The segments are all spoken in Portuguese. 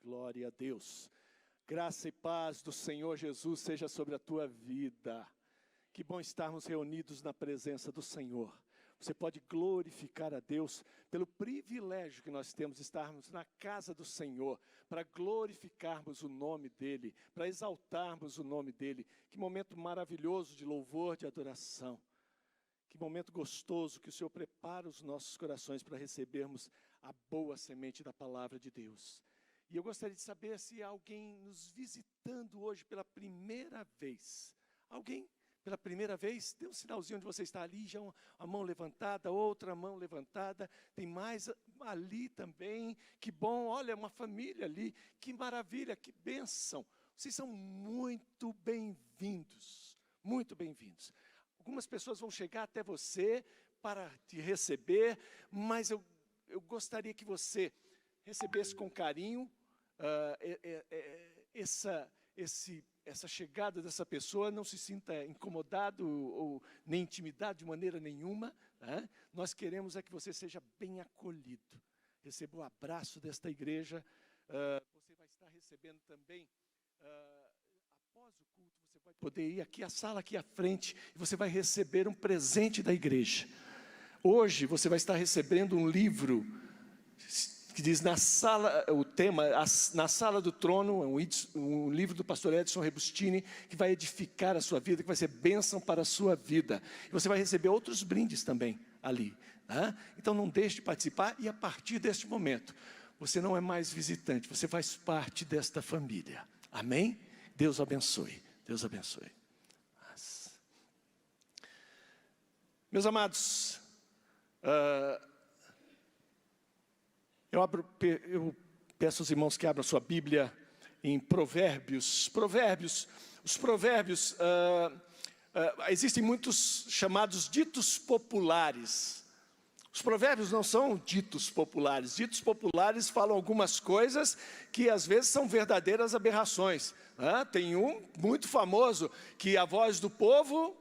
Glória a Deus. Graça e paz do Senhor Jesus seja sobre a tua vida. Que bom estarmos reunidos na presença do Senhor. Você pode glorificar a Deus pelo privilégio que nós temos de estarmos na casa do Senhor, para glorificarmos o nome dEle, para exaltarmos o nome dEle. Que momento maravilhoso de louvor, de adoração. Que momento gostoso que o Senhor prepara os nossos corações para recebermos a boa semente da palavra de Deus. E eu gostaria de saber se há alguém nos visitando hoje pela primeira vez. Alguém pela primeira vez? Dê um sinalzinho onde você está ali, já a mão levantada, outra mão levantada. Tem mais ali também. Que bom, olha, uma família ali. Que maravilha, que bênção. Vocês são muito bem-vindos, muito bem-vindos. Algumas pessoas vão chegar até você para te receber, mas eu gostaria que você recebesse com carinho essa chegada dessa pessoa, não se sinta incomodado ou nem intimidado de maneira nenhuma. Né? Nós queremos que você seja bem acolhido. Receba o abraço desta igreja. Você vai estar recebendo também, após o culto, você vai poder ir aqui à sala, aqui à frente, e você vai receber um presente da igreja. Hoje você vai estar recebendo um livro que diz na sala, o tema, na sala do trono, um livro do pastor Edson Rebustini, que vai edificar a sua vida, que vai ser bênção para a sua vida. E você vai receber outros brindes também ali. Tá? Então não deixe de participar, e a partir deste momento, você não é mais visitante, você faz parte desta família. Amém? Deus abençoe. Deus abençoe. Meus amados, eu peço aos irmãos que abram a sua Bíblia em Provérbios. Os provérbios, existem muitos chamados ditos populares. Os provérbios não são ditos populares. Ditos populares falam algumas coisas que às vezes são verdadeiras aberrações. Tem um muito famoso, que a voz do povo,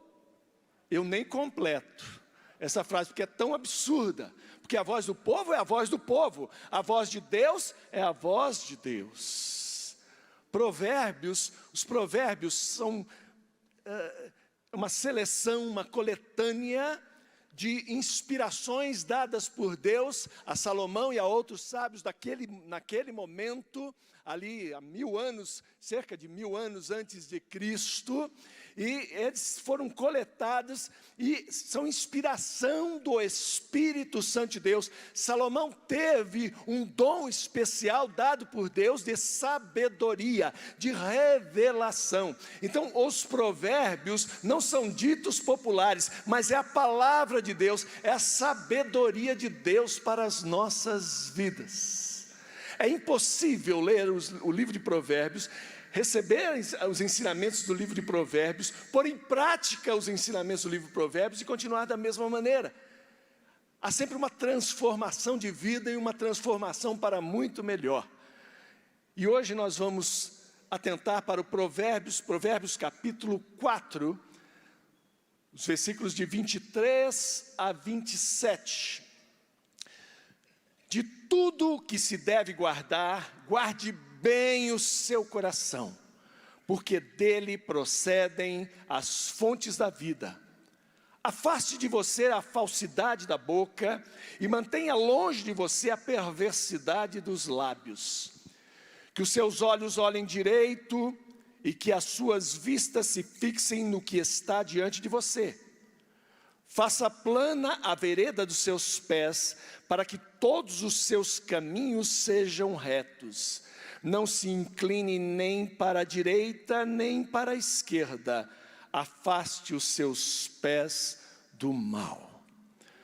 eu nem completo. Essa frase, porque é tão absurda. Porque a voz do povo é a voz do povo. A voz de Deus é a voz de Deus. Os provérbios são uma seleção, uma coletânea de inspirações dadas por Deus a Salomão e a outros sábios naquele momento, ali há 1000 anos, cerca de 1000 anos antes de Cristo, e eles foram coletados e são inspiração do Espírito Santo de Deus. Salomão teve um dom especial dado por Deus de sabedoria, de revelação. Então os provérbios não são ditos populares, mas é a palavra de Deus, é a sabedoria de Deus para as nossas vidas. É impossível ler o livro de Provérbios, receber os ensinamentos do livro de Provérbios, pôr em prática os ensinamentos do livro de Provérbios e continuar da mesma maneira. Há sempre uma transformação de vida e uma transformação para muito melhor. E hoje nós vamos atentar para o Provérbios capítulo 4, os versículos de 23 a 27. De tudo que se deve guardar, guarde bem o seu coração, porque dele procedem as fontes da vida. Afaste de você a falsidade da boca e mantenha longe de você a perversidade dos lábios. Que os seus olhos olhem direito e que as suas vistas se fixem no que está diante de você. Faça plana a vereda dos seus pés, para que todos os seus caminhos sejam retos. Não se incline nem para a direita, nem para a esquerda. Afaste os seus pés do mal.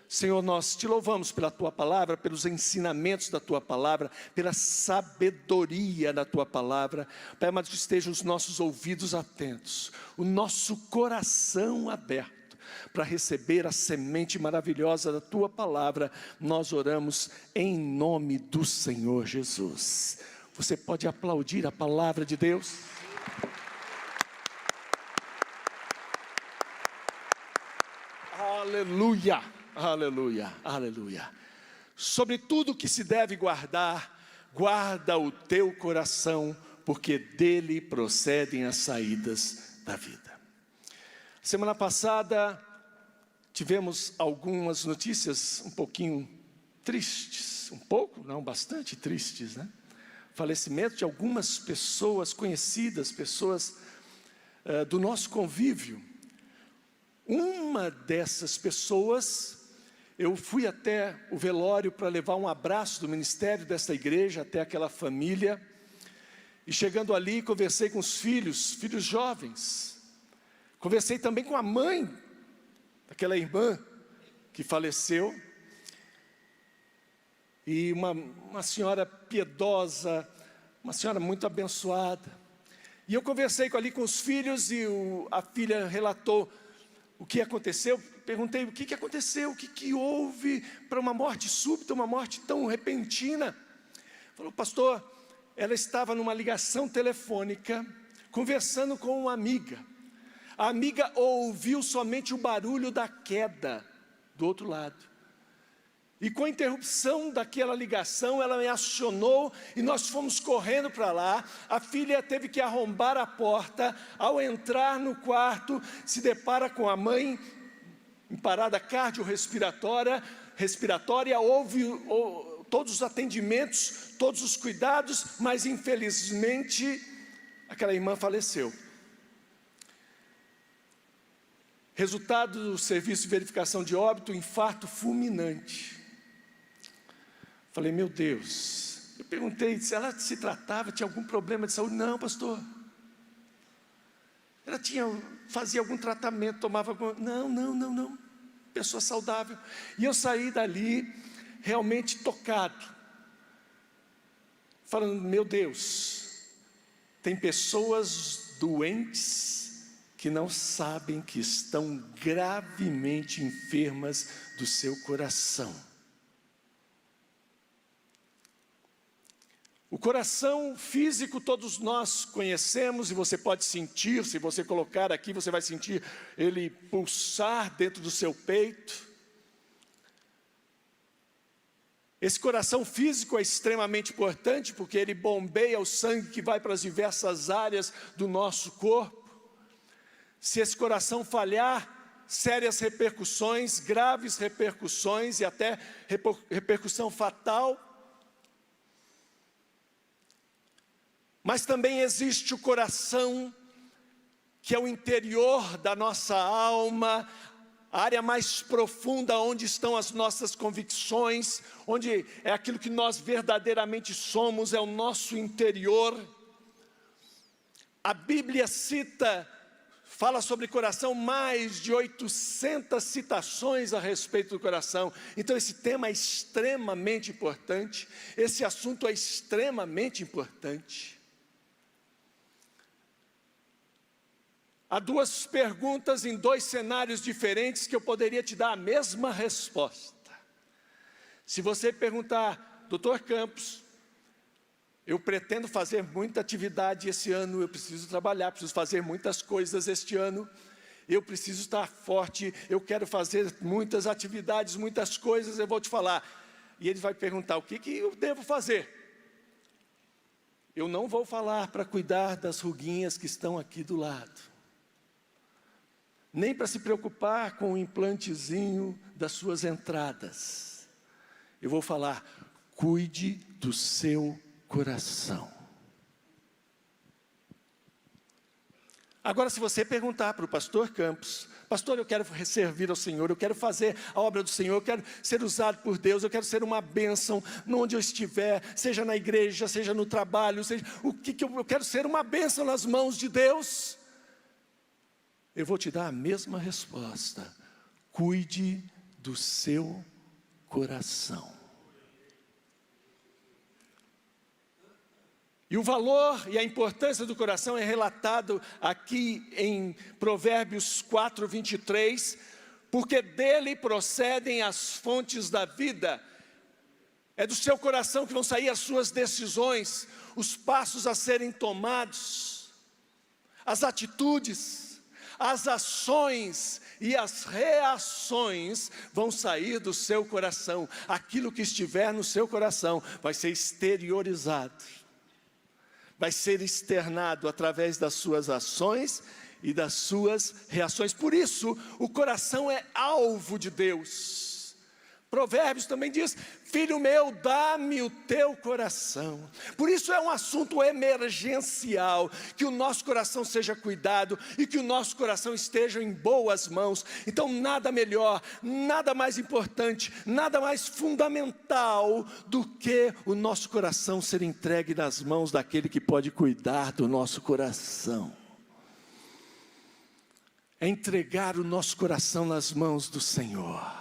Senhor, nós te louvamos pela tua palavra, pelos ensinamentos da tua palavra, pela sabedoria da tua palavra. Pai amado, que estejam os nossos ouvidos atentos, o nosso coração aberto, para receber a semente maravilhosa da tua palavra. Nós oramos em nome do Senhor Jesus. Você pode aplaudir a palavra de Deus? Aleluia, aleluia, aleluia. Sobre tudo que se deve guardar, guarda o teu coração, porque dele procedem as saídas da vida. Semana passada, tivemos algumas notícias um pouquinho tristes, bastante tristes, né? Falecimento de algumas pessoas conhecidas, pessoas do nosso convívio. Uma dessas pessoas, eu fui até o velório para levar um abraço do ministério dessa igreja até aquela família, e chegando ali, conversei com os filhos jovens, conversei também com a mãe daquela irmã que faleceu, e uma senhora piedosa, uma senhora muito abençoada. E eu conversei ali com os filhos, e a filha relatou o que aconteceu. Perguntei o que aconteceu, o que houve para uma morte súbita, uma morte tão repentina. Falou: pastor, ela estava numa ligação telefônica, conversando com uma amiga. A amiga ouviu somente o barulho da queda do outro lado. E com a interrupção daquela ligação, ela me acionou e nós fomos correndo para lá. A filha teve que arrombar a porta. Ao entrar no quarto, se depara com a mãe em parada cardiorrespiratória, houve todos os atendimentos, todos os cuidados, mas infelizmente aquela irmã faleceu. Resultado do serviço de verificação de óbito: infarto fulminante. Falei: meu Deus. Eu perguntei se ela se tratava, tinha algum problema de saúde. Não, pastor. Ela fazia algum tratamento, tomava algum... Não. Pessoa saudável. E eu saí dali realmente tocado, falando: meu Deus, tem pessoas doentes que não sabem que estão gravemente enfermas do seu coração. O coração físico todos nós conhecemos, e você pode sentir, se você colocar aqui, você vai sentir ele pulsar dentro do seu peito. Esse coração físico é extremamente importante, porque ele bombeia o sangue que vai para as diversas áreas do nosso corpo. Se esse coração falhar, sérias repercussões, graves repercussões e até repercussão fatal. Mas também existe o coração, que é o interior da nossa alma, a área mais profunda onde estão as nossas convicções, onde é aquilo que nós verdadeiramente somos, é o nosso interior. A Bíblia fala sobre coração, mais de 800 citações a respeito do coração. Então esse tema é extremamente importante, esse assunto é extremamente importante. Há duas perguntas em dois cenários diferentes que eu poderia te dar a mesma resposta. Se você perguntar: doutor Campos, eu pretendo fazer muita atividade esse ano, eu preciso trabalhar, preciso fazer muitas coisas este ano, eu preciso estar forte, eu quero fazer muitas atividades, muitas coisas, eu vou te falar. E ele vai perguntar: o que eu devo fazer? Eu não vou falar para cuidar das ruguinhas que estão aqui do lado, nem para se preocupar com o implantezinho das suas entradas. Eu vou falar: cuide do seu coração. Agora, se você perguntar para o pastor Campos: pastor, eu quero servir ao Senhor, eu quero fazer a obra do Senhor, eu quero ser usado por Deus, eu quero ser uma bênção onde eu estiver, seja na igreja, seja no trabalho, seja eu quero ser uma bênção nas mãos de Deus. Eu vou te dar a mesma resposta: cuide do seu coração. E o valor e a importância do coração é relatado aqui em Provérbios 4, 23, porque dele procedem as fontes da vida. É do seu coração que vão sair as suas decisões, os passos a serem tomados, as atitudes, as ações e as reações vão sair do seu coração. Aquilo que estiver no seu coração vai ser exteriorizado, vai ser externado através das suas ações e das suas reações. Por isso, o coração é alvo de Deus. Provérbios também diz: filho meu, dá-me o teu coração. Por isso é um assunto emergencial, que o nosso coração seja cuidado e que o nosso coração esteja em boas mãos. Então nada melhor, nada mais importante, nada mais fundamental do que o nosso coração ser entregue nas mãos daquele que pode cuidar do nosso coração. É entregar o nosso coração nas mãos do Senhor.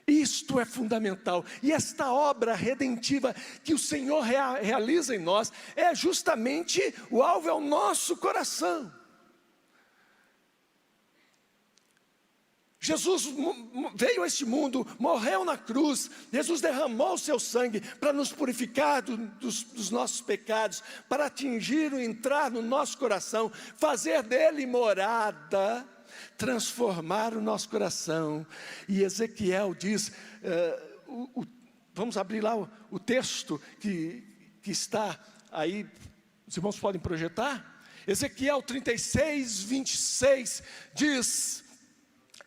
Isto é fundamental, e esta obra redentiva que o Senhor realiza em nós, é justamente o alvo, é o nosso coração. Jesus veio a este mundo, morreu na cruz, Jesus derramou o seu sangue para nos purificar dos nossos pecados, para atingir e entrar no nosso coração, fazer dele morada, transformar o nosso coração. E Ezequiel diz, vamos abrir lá o texto que está aí, os irmãos podem projetar? Ezequiel 36, 26 diz: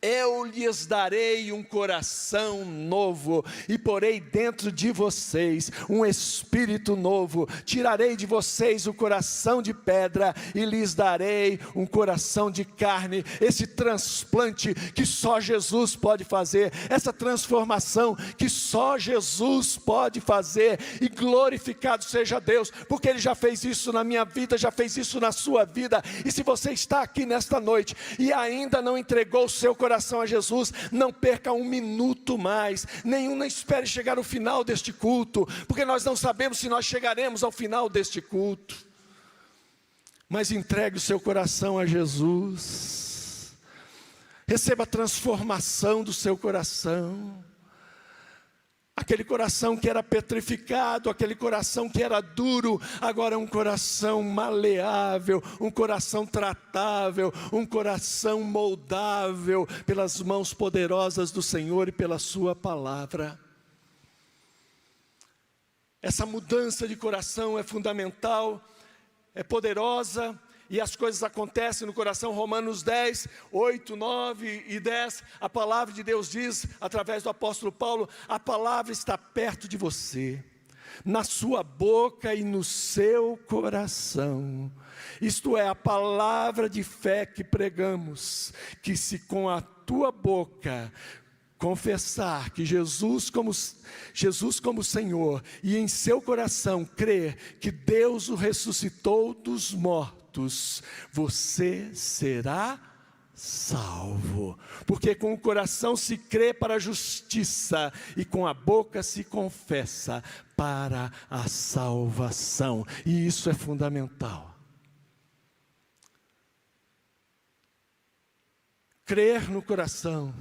eu lhes darei um coração novo, e porei dentro de vocês um espírito novo, tirarei de vocês o coração de pedra, e lhes darei um coração de carne. Esse transplante que só Jesus pode fazer, essa transformação que só Jesus pode fazer, e glorificado seja Deus, porque Ele já fez isso na minha vida, já fez isso na sua vida. E se você está aqui nesta noite, e ainda não entregou o seu coração a Jesus, não perca um minuto mais, não espere chegar ao final deste culto, porque nós não sabemos se nós chegaremos ao final deste culto, mas entregue o seu coração a Jesus, receba a transformação do seu coração. Aquele coração que era petrificado, aquele coração que era duro, agora é um coração maleável, um coração tratável, um coração moldável pelas mãos poderosas do Senhor e pela sua palavra. Essa mudança de coração é fundamental, é poderosa, e as coisas acontecem no coração. Romanos 10, 8, 9 e 10, a palavra de Deus diz, através do apóstolo Paulo: a palavra está perto de você, na sua boca e no seu coração. Isto é, a palavra de fé que pregamos, que se com a tua boca confessar que Jesus como Senhor, e em seu coração crer que Deus o ressuscitou dos mortos, você será salvo. Porque com o coração se crê para a justiça, e com a boca se confessa para a salvação. E isso é fundamental. Crer no coração,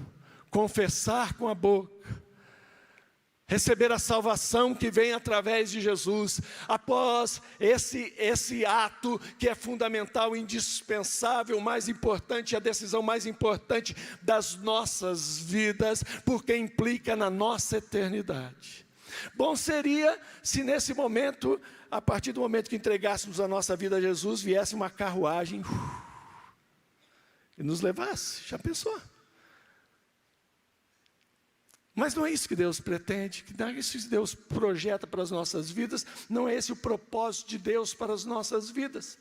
confessar com a boca, receber a salvação que vem através de Jesus. Após esse ato que é fundamental, indispensável, mais importante, a decisão mais importante das nossas vidas, porque implica na nossa eternidade. Bom seria se nesse momento, a partir do momento que entregássemos a nossa vida a Jesus, viesse uma carruagem e nos levasse. Já pensou? Mas não é isso que Deus pretende, não é isso que Deus projeta para as nossas vidas, não é esse o propósito de Deus para as nossas vidas.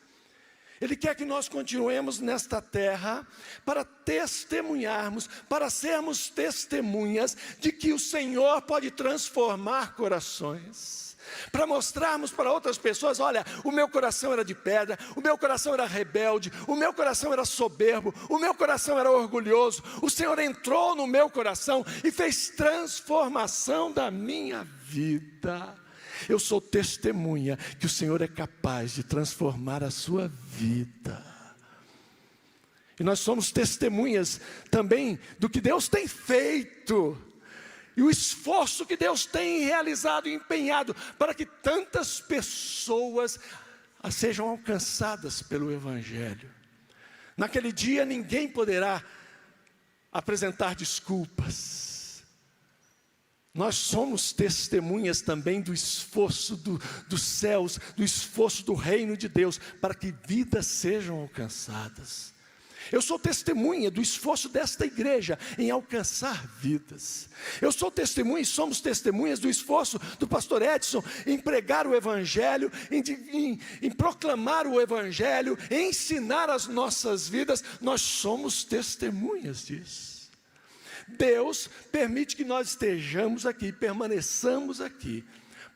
Ele quer que nós continuemos nesta terra para testemunharmos, para sermos testemunhas de que o Senhor pode transformar corações. Para mostrarmos para outras pessoas: olha, o meu coração era de pedra, o meu coração era rebelde, o meu coração era soberbo, o meu coração era orgulhoso. O Senhor entrou no meu coração e fez transformação da minha vida. Eu sou testemunha que o Senhor é capaz de transformar a sua vida. E nós somos testemunhas também do que Deus tem feito, e o esforço que Deus tem realizado e empenhado para que tantas pessoas sejam alcançadas pelo Evangelho. Naquele dia ninguém poderá apresentar desculpas. Nós somos testemunhas também do esforço dos céus, do esforço do reino de Deus, para que vidas sejam alcançadas. Eu sou testemunha do esforço desta igreja em alcançar vidas. Eu sou testemunha e somos testemunhas do esforço do pastor Edson em pregar o Evangelho, em proclamar o Evangelho, em ensinar as nossas vidas. Nós somos testemunhas disso. Deus permite que nós estejamos aqui, permaneçamos aqui,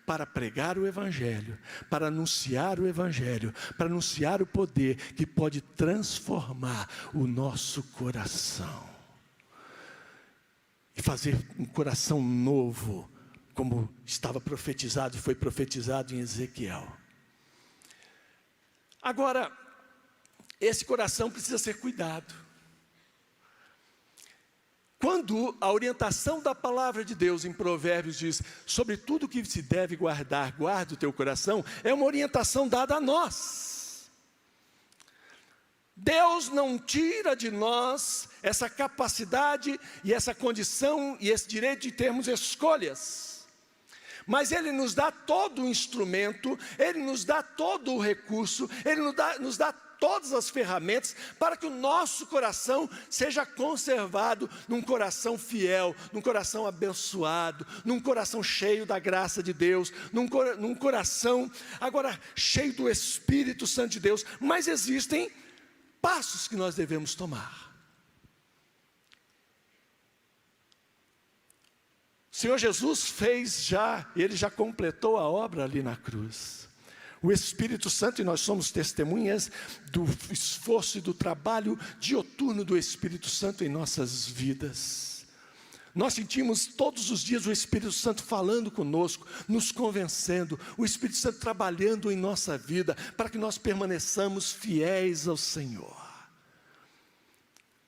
para pregar o Evangelho, para anunciar o Evangelho, para anunciar o poder que pode transformar o nosso coração. E fazer um coração novo, como estava profetizado e foi profetizado em Ezequiel. Agora, esse coração precisa ser cuidado. Quando a orientação da palavra de Deus em Provérbios diz, sobre tudo que se deve guardar, guarda o teu coração, é uma orientação dada a nós. Deus não tira de nós essa capacidade e essa condição e esse direito de termos escolhas. Mas Ele nos dá todo o instrumento, Ele nos dá todo o recurso, Ele nos dá todas as ferramentas para que o nosso coração seja conservado num coração fiel, num coração abençoado, num coração cheio da graça de Deus, num coração agora cheio do Espírito Santo de Deus. Mas existem passos que nós devemos tomar. O Senhor Jesus Ele já completou a obra ali na cruz. O Espírito Santo, e nós somos testemunhas do esforço e do trabalho dioturno do Espírito Santo em nossas vidas. Nós sentimos todos os dias o Espírito Santo falando conosco, nos convencendo, o Espírito Santo trabalhando em nossa vida, para que nós permaneçamos fiéis ao Senhor.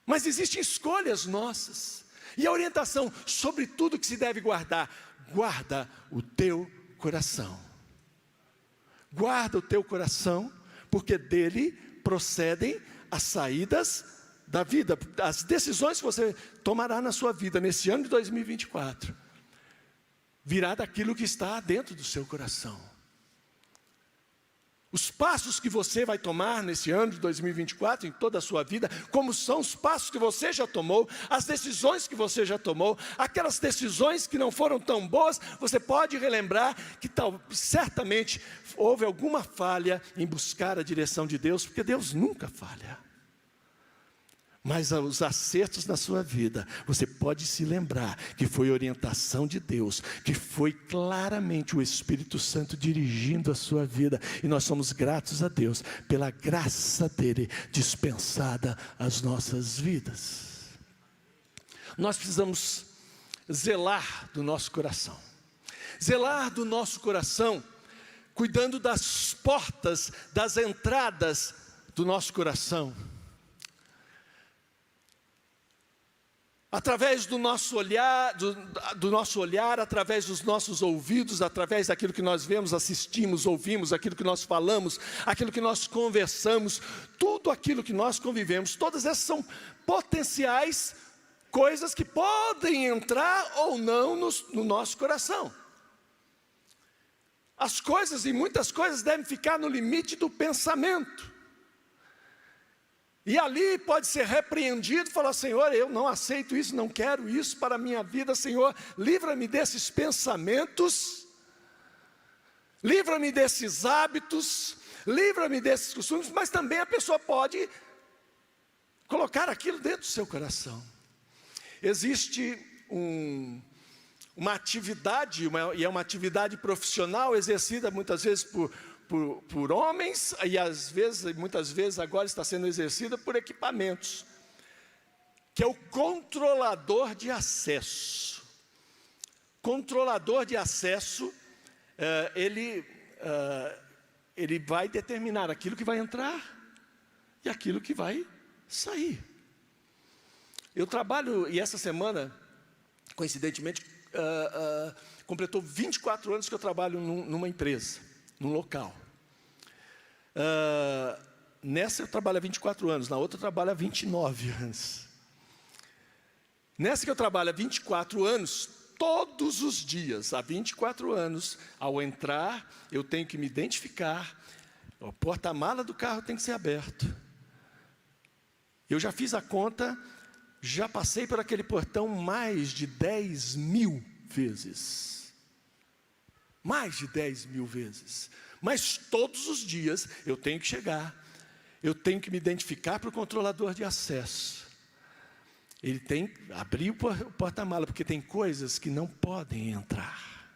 Mas existem escolhas nossas, e a orientação sobre tudo que se deve guardar, guarda o teu coração. Guarda o teu coração, porque dele procedem as saídas da vida, as decisões que você tomará na sua vida, nesse ano de 2024, virá daquilo que está dentro do seu coração. Os passos que você vai tomar nesse ano de 2024, em toda a sua vida, como são os passos que você já tomou, as decisões que você já tomou, aquelas decisões que não foram tão boas, você pode relembrar que certamente houve alguma falha em buscar a direção de Deus, porque Deus nunca falha. Mas os acertos na sua vida, você pode se lembrar que foi orientação de Deus, que foi claramente o Espírito Santo dirigindo a sua vida, e nós somos gratos a Deus pela graça dele dispensada às nossas vidas. Nós precisamos zelar do nosso coração, cuidando das portas, das entradas do nosso coração. Através do nosso olhar, através dos nossos ouvidos, através daquilo que nós vemos, assistimos, ouvimos, aquilo que nós falamos, aquilo que nós conversamos, tudo aquilo que nós convivemos, todas essas são potenciais coisas que podem entrar ou não no nosso coração. As coisas, e muitas coisas, devem ficar no limite do pensamento. E ali pode ser repreendido, falar, Senhor, eu não aceito isso, não quero isso para a minha vida, Senhor, livra-me desses pensamentos, livra-me desses hábitos, livra-me desses costumes, mas também a pessoa pode colocar aquilo dentro do seu coração. Existe uma atividade, e é uma atividade profissional, exercida muitas vezes por homens, e muitas vezes agora está sendo exercida por equipamentos, que é o controlador de acesso. Controlador de acesso, ele vai determinar aquilo que vai entrar e aquilo que vai sair. Eu trabalho, e essa semana, coincidentemente, completou 24 anos que eu trabalho numa empresa, num local. nessa eu trabalho há 24 anos, na outra eu trabalho há 29 anos. Nessa que eu trabalho há 24 anos, todos os dias, há 24 anos, ao entrar, eu tenho que me identificar, o porta-mala do carro tem que ser aberto. Eu já fiz a conta, já passei por aquele portão mais de 10.000 vezes. Mais de 10.000 vezes. Mas todos os dias eu tenho que chegar, eu tenho que me identificar para o controlador de acesso. Ele tem que abrir o porta-mala, porque tem coisas que não podem entrar.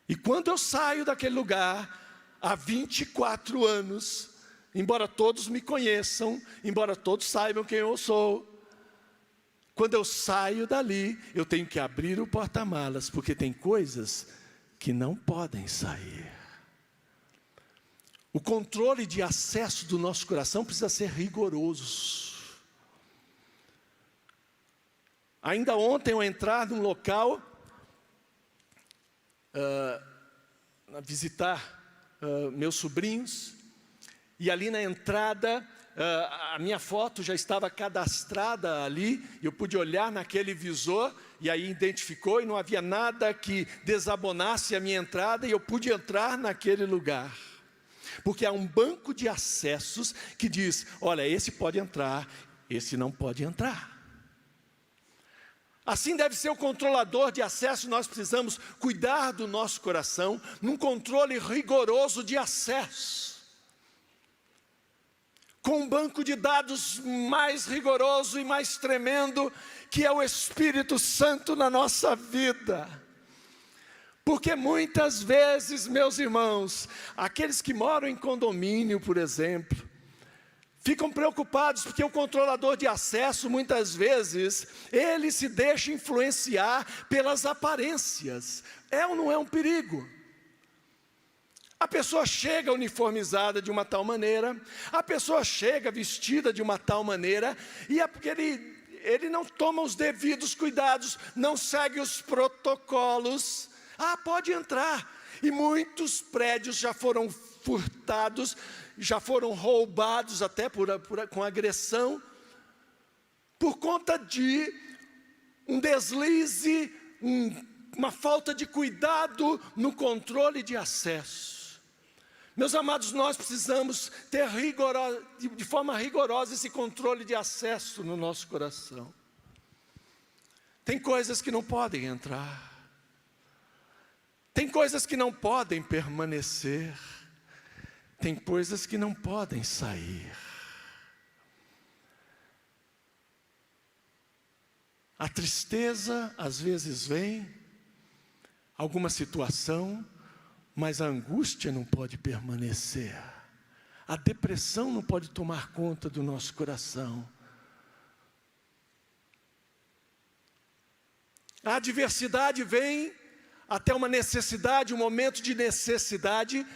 E quando eu saio daquele lugar, há 24 anos, embora todos me conheçam, embora todos saibam quem eu sou, quando eu saio dali, eu tenho que abrir o porta-malas, porque tem coisas que não podem sair. O controle de acesso do nosso coração precisa ser rigoroso. Ainda ontem eu entrar num local, visitar meus sobrinhos, e ali na entrada, a minha foto já estava cadastrada ali, e eu pude olhar naquele visor, e aí identificou, e não havia nada que desabonasse a minha entrada, e eu pude entrar naquele lugar. Porque há um banco de acessos que diz, olha, esse pode entrar, esse não pode entrar. Assim deve ser o controlador de acesso, nós precisamos cuidar do nosso coração, num controle rigoroso de acesso. Com um banco de dados mais rigoroso e mais tremendo, que é o Espírito Santo na nossa vida. Porque muitas vezes, meus irmãos, aqueles que moram em condomínio, por exemplo, ficam preocupados porque o controlador de acesso, muitas vezes, ele se deixa influenciar pelas aparências. É ou não é um perigo? A pessoa chega uniformizada de uma tal maneira, a pessoa chega vestida de uma tal maneira, e é porque ele não toma os devidos cuidados, não segue os protocolos. Pode entrar. E muitos prédios já foram furtados, já foram roubados até com agressão, por conta de um deslize, uma falta de cuidado no controle de acesso. Meus amados, nós precisamos ter de forma rigorosa esse controle de acesso no nosso coração. Tem coisas que não podem entrar. Tem coisas que não podem permanecer. Tem coisas que não podem sair. A tristeza às vezes vem, alguma situação, mas a angústia não pode permanecer. A depressão não pode tomar conta do nosso coração. A adversidade vem até uma necessidade, um momento de necessidade,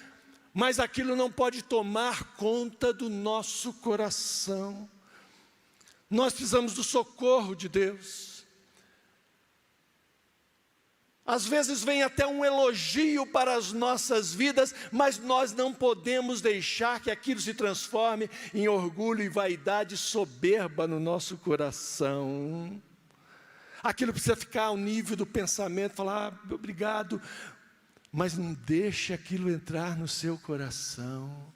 mas aquilo não pode tomar conta do nosso coração. Nós precisamos do socorro de Deus. Às vezes vem até um elogio para as nossas vidas, mas nós não podemos deixar que aquilo se transforme em orgulho e vaidade soberba no nosso coração. Aquilo precisa ficar ao nível do pensamento, falar, obrigado, mas não deixe aquilo entrar no seu coração.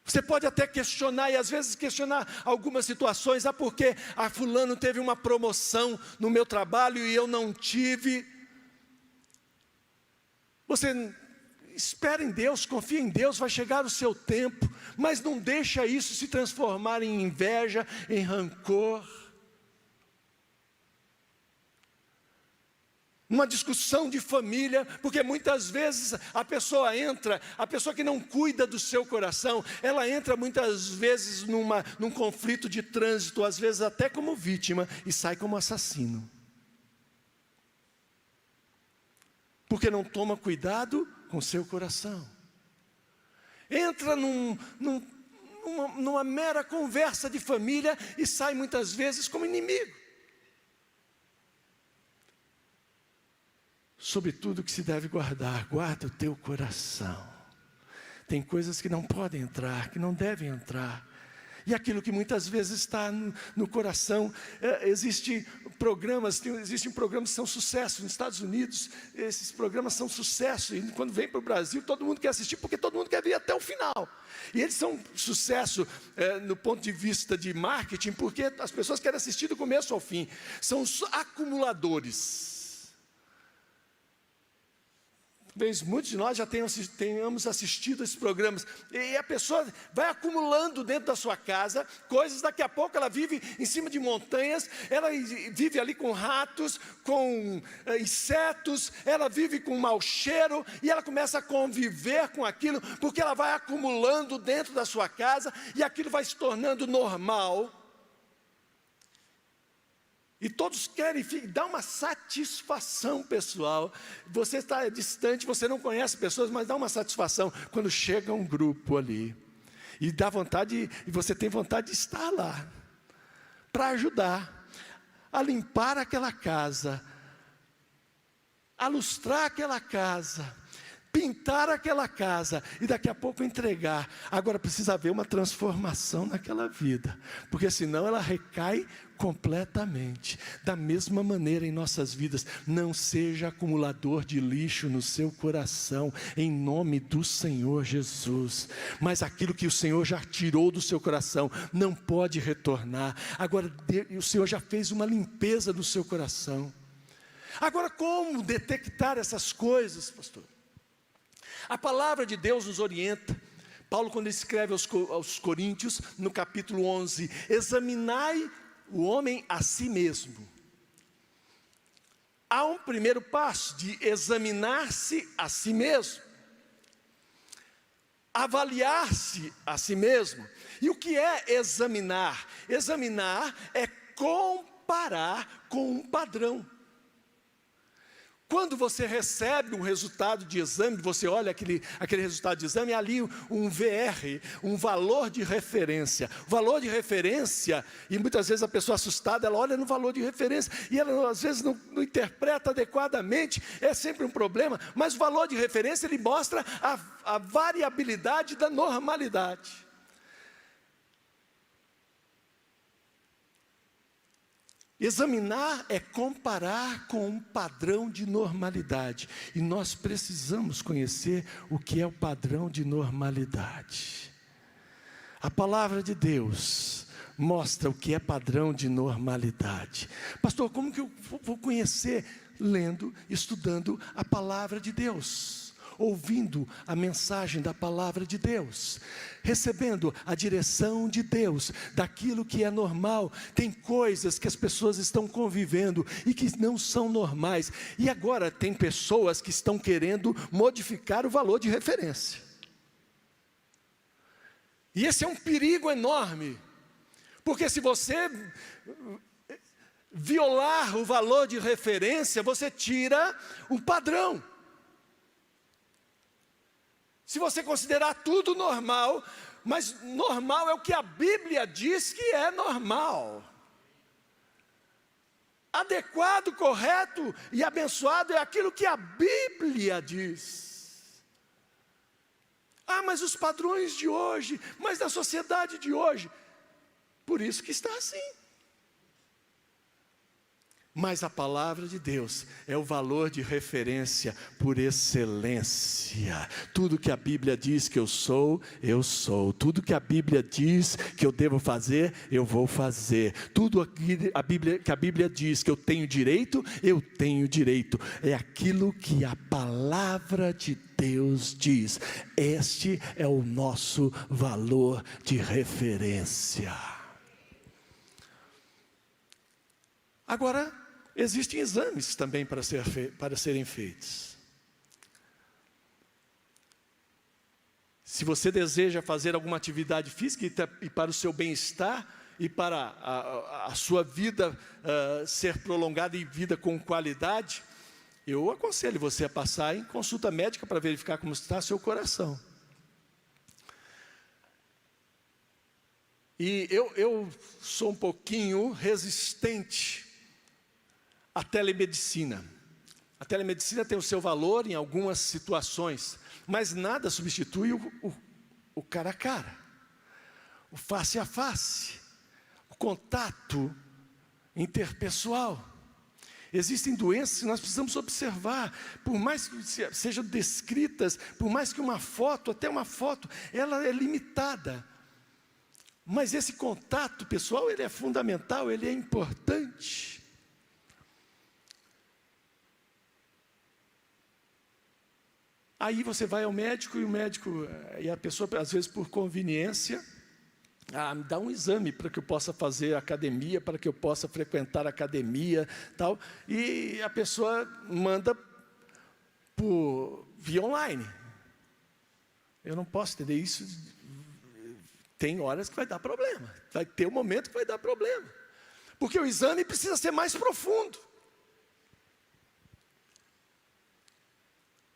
Você pode até questionar, e às vezes questionar algumas situações, porque fulano teve uma promoção no meu trabalho e eu não tive. Você espera em Deus, confia em Deus, vai chegar o seu tempo, mas não deixa isso se transformar em inveja, em rancor. Uma discussão de família, porque muitas vezes a pessoa que não cuida do seu coração, ela entra muitas vezes num conflito de trânsito, às vezes até como vítima, e sai como assassino. Porque não toma cuidado com o seu coração. Entra numa mera conversa de família e sai muitas vezes como inimigo. Sobre tudo que se deve guardar, guarda o teu coração. Tem coisas que não podem entrar, que não devem entrar. E aquilo que muitas vezes está no coração, existem programas que são sucesso nos Estados Unidos, esses programas são sucesso, e quando vem para o Brasil, todo mundo quer assistir, porque todo mundo quer ver até o final. E eles são sucesso no ponto de vista de marketing, porque as pessoas querem assistir do começo ao fim, são os acumuladores. Talvez muitos de nós já tenhamos assistido a esses programas, e a pessoa vai acumulando dentro da sua casa coisas. Daqui a pouco ela vive em cima de montanhas, ela vive ali com ratos, com insetos, ela vive com mau cheiro, e ela começa a conviver com aquilo, porque ela vai acumulando dentro da sua casa, e aquilo vai se tornando normal. E todos querem dar uma satisfação pessoal. Você está distante, você não conhece pessoas, mas dá uma satisfação quando chega um grupo ali. E dá vontade, e você tem vontade de estar lá, para ajudar, a limpar aquela casa, a lustrar aquela casa, pintar aquela casa, e daqui a pouco entregar. Agora precisa haver uma transformação naquela vida, porque senão ela recai completamente. Da mesma maneira em nossas vidas, não seja acumulador de lixo no seu coração, em nome do Senhor Jesus. Mas aquilo que o Senhor já tirou do seu coração, não pode retornar. Agora o Senhor já fez uma limpeza no seu coração. Agora, como detectar essas coisas, pastor? A palavra de Deus nos orienta. Paulo, quando escreve aos Coríntios, no capítulo 11, examinai o homem a si mesmo. Há um primeiro passo de examinar-se a si mesmo, avaliar-se a si mesmo. E o que é examinar? Examinar é comparar com um padrão. Quando você recebe um resultado de exame, você olha aquele resultado de exame, ali um VR, um valor de referência. O valor de referência, e muitas vezes a pessoa assustada, ela olha no valor de referência, e ela às vezes não interpreta adequadamente, é sempre um problema, mas o valor de referência, ele mostra a variabilidade da normalidade. Examinar é comparar com um padrão de normalidade. E nós precisamos conhecer o que é o padrão de normalidade. A palavra de Deus mostra o que é padrão de normalidade. Pastor, como que eu vou conhecer? Lendo, estudando a palavra de Deus, ouvindo a mensagem da palavra de Deus, recebendo a direção de Deus, daquilo que é normal. Tem coisas que as pessoas estão convivendo e que não são normais, e agora tem pessoas que estão querendo modificar o valor de referência, e esse é um perigo enorme, porque se você violar o valor de referência, você tira um padrão. Se você considerar tudo normal, mas normal é o que a Bíblia diz que é normal. Adequado, correto e abençoado é aquilo que a Bíblia diz. Ah, mas os padrões de hoje, mas da sociedade de hoje. Por isso que está assim. Mas a palavra de Deus é o valor de referência por excelência. Tudo que a Bíblia diz que eu sou, eu sou. Tudo que a Bíblia diz que eu devo fazer, eu vou fazer. Tudo que a Bíblia diz que eu tenho direito, eu tenho direito. É aquilo que a palavra de Deus diz. Este é o nosso valor de referência. Agora, existem exames também para serem feitos. Se você deseja fazer alguma atividade física e para o seu bem-estar e para a sua vida ser prolongada e vida com qualidade, eu aconselho você a passar em consulta médica para verificar como está seu coração. E eu sou um pouquinho resistente a telemedicina. A telemedicina tem o seu valor em algumas situações, mas nada substitui o cara a cara, o face a face, o contato interpessoal. Existem doenças que nós precisamos observar, por mais que sejam descritas, por mais que uma foto, até uma foto, ela é limitada. Mas esse contato pessoal, ele é fundamental, ele é importante. Aí você vai ao médico e a pessoa, às vezes por conveniência, me dá um exame para que eu possa fazer academia, para que eu possa frequentar a academia, tal. E a pessoa manda via online. Eu não posso entender isso. Tem horas que vai dar problema. Vai ter um momento que vai dar problema. Porque o exame precisa ser mais profundo.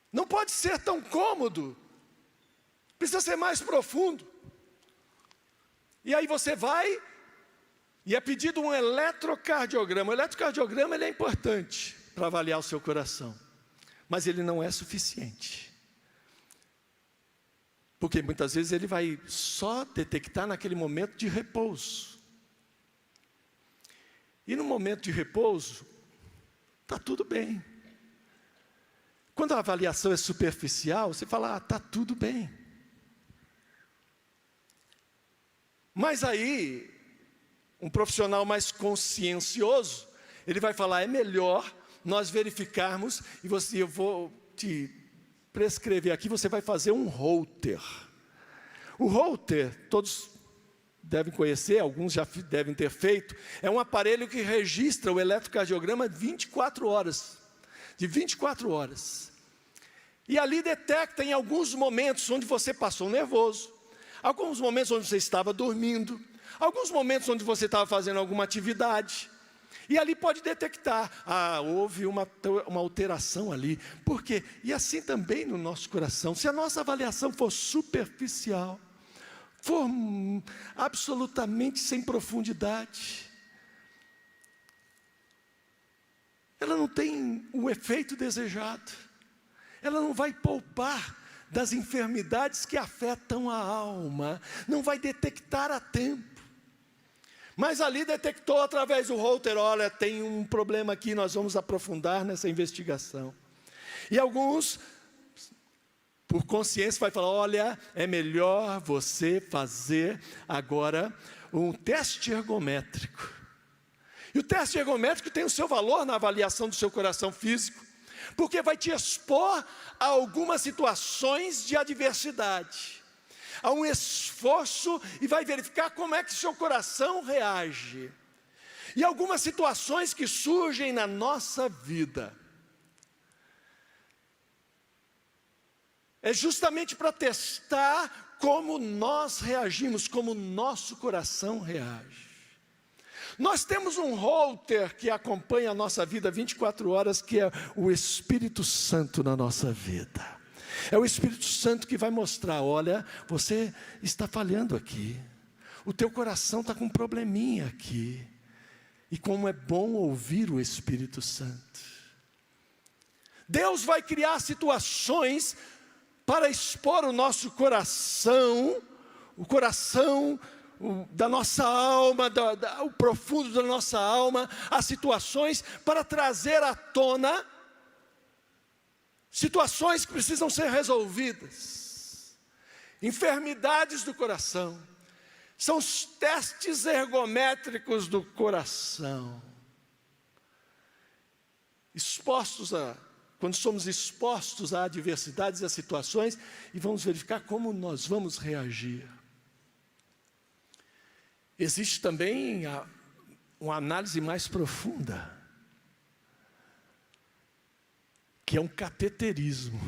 Não pode ser tão cômodo. Precisa ser mais profundo. E aí você vai, e é pedido um eletrocardiograma. O eletrocardiograma ele é importante para avaliar o seu coração. Mas ele não é suficiente. Porque muitas vezes ele vai só detectar naquele momento de repouso. E no momento de repouso, está tudo bem. Quando a avaliação é superficial, você fala, está tudo bem. Mas aí, um profissional mais consciencioso, ele vai falar, é melhor nós verificarmos, e eu vou te prescrever aqui, você vai fazer um Holter. O Holter, todos devem conhecer, alguns já devem ter feito, é um aparelho que registra o eletrocardiograma 24 horas. De 24 horas. E ali detecta em alguns momentos onde você passou nervoso, alguns momentos onde você estava dormindo, alguns momentos onde você estava fazendo alguma atividade. E ali pode detectar, houve uma alteração ali. Por quê? E assim também no nosso coração. Se a nossa avaliação for superficial, for absolutamente sem profundidade, ela não tem o efeito desejado. Ela não vai poupar das enfermidades que afetam a alma. Não vai detectar a tempo. Mas ali detectou através do Holter, olha, tem um problema aqui, nós vamos aprofundar nessa investigação. E alguns, por consciência, vai falar, olha, é melhor você fazer agora um teste ergométrico. E o teste ergométrico tem o seu valor na avaliação do seu coração físico, porque vai te expor a algumas situações de adversidade, a um esforço, e vai verificar como é que seu coração reage. E algumas situações que surgem na nossa vida. É justamente para testar como nós reagimos, como o nosso coração reage. Nós temos um Holter que acompanha a nossa vida 24 horas, que é o Espírito Santo na nossa vida. É o Espírito Santo que vai mostrar, olha, você está falhando aqui. O teu coração está com um probleminha aqui. E como é bom ouvir o Espírito Santo. Deus vai criar situações para expor o nosso coração, o coração da nossa alma, o profundo da nossa alma, as situações para trazer à tona situações que precisam ser resolvidas. Enfermidades do coração. São os testes ergométricos do coração. Quando somos expostos a adversidades e a situações, e vamos verificar como nós vamos reagir. Existe também uma análise mais profunda, que é um cateterismo,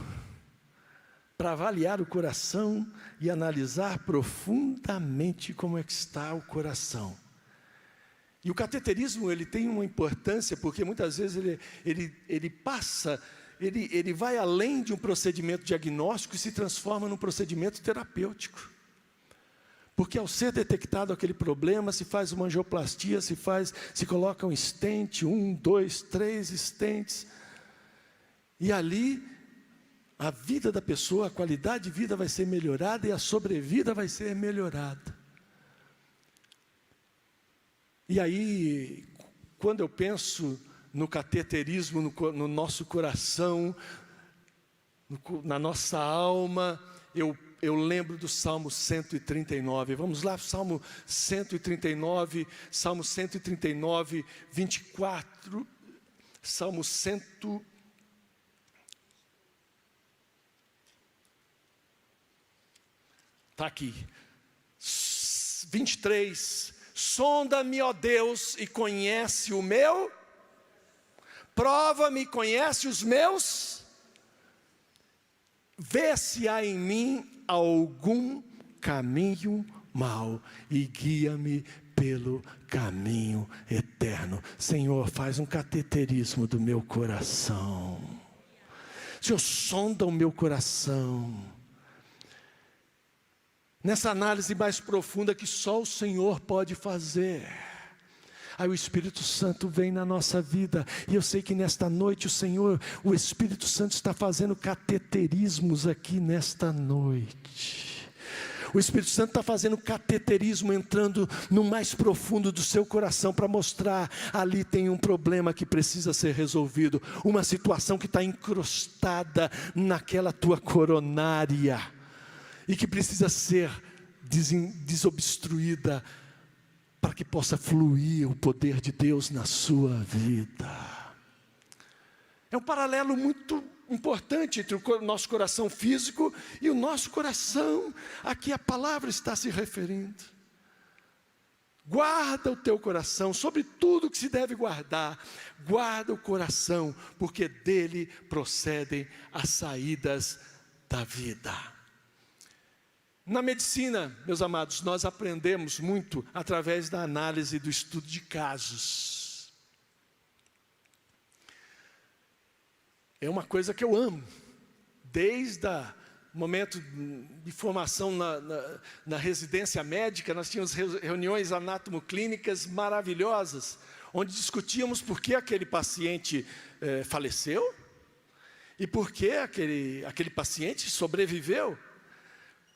para avaliar o coração e analisar profundamente como é que está o coração. E o cateterismo, ele tem uma importância, porque muitas vezes ele vai além de um procedimento diagnóstico e se transforma num procedimento terapêutico. Porque ao ser detectado aquele problema, se faz uma angioplastia, se coloca um stent, 1, 2, 3 stents. E ali, a vida da pessoa, a qualidade de vida vai ser melhorada e a sobrevida vai ser melhorada. E aí, quando eu penso no cateterismo no nosso coração, na nossa alma, eu lembro do Salmo 139. Vamos lá, Salmo 139, 24, Salmo 100. Está aqui, 23, sonda-me, ó Deus, e conhece o meu, prova-me, conhece os meus, vê se há em mim algum caminho mau, e guia-me pelo caminho eterno. Senhor, faz um cateterismo do meu coração, Senhor, sonda o meu coração, nessa análise mais profunda que só o Senhor pode fazer. Aí o Espírito Santo vem na nossa vida, e eu sei que nesta noite o Espírito Santo está fazendo cateterismos aqui nesta noite. O Espírito Santo está fazendo cateterismo, entrando no mais profundo do seu coração, para mostrar, ali tem um problema que precisa ser resolvido, uma situação que está encrustada naquela tua coronária, e que precisa ser desobstruída, para que possa fluir o poder de Deus na sua vida. É um paralelo muito importante entre o nosso coração físico e o nosso coração a que a palavra está se referindo. Guarda o teu coração, sobre tudo que se deve guardar, guarda o coração, porque dele procedem as saídas da vida. Na medicina, meus amados, nós aprendemos muito através da análise do estudo de casos. É uma coisa que eu amo, desde o momento de formação na residência médica. Nós tínhamos reuniões anatomoclínicas maravilhosas, onde discutíamos por que aquele paciente faleceu, e por que aquele paciente sobreviveu.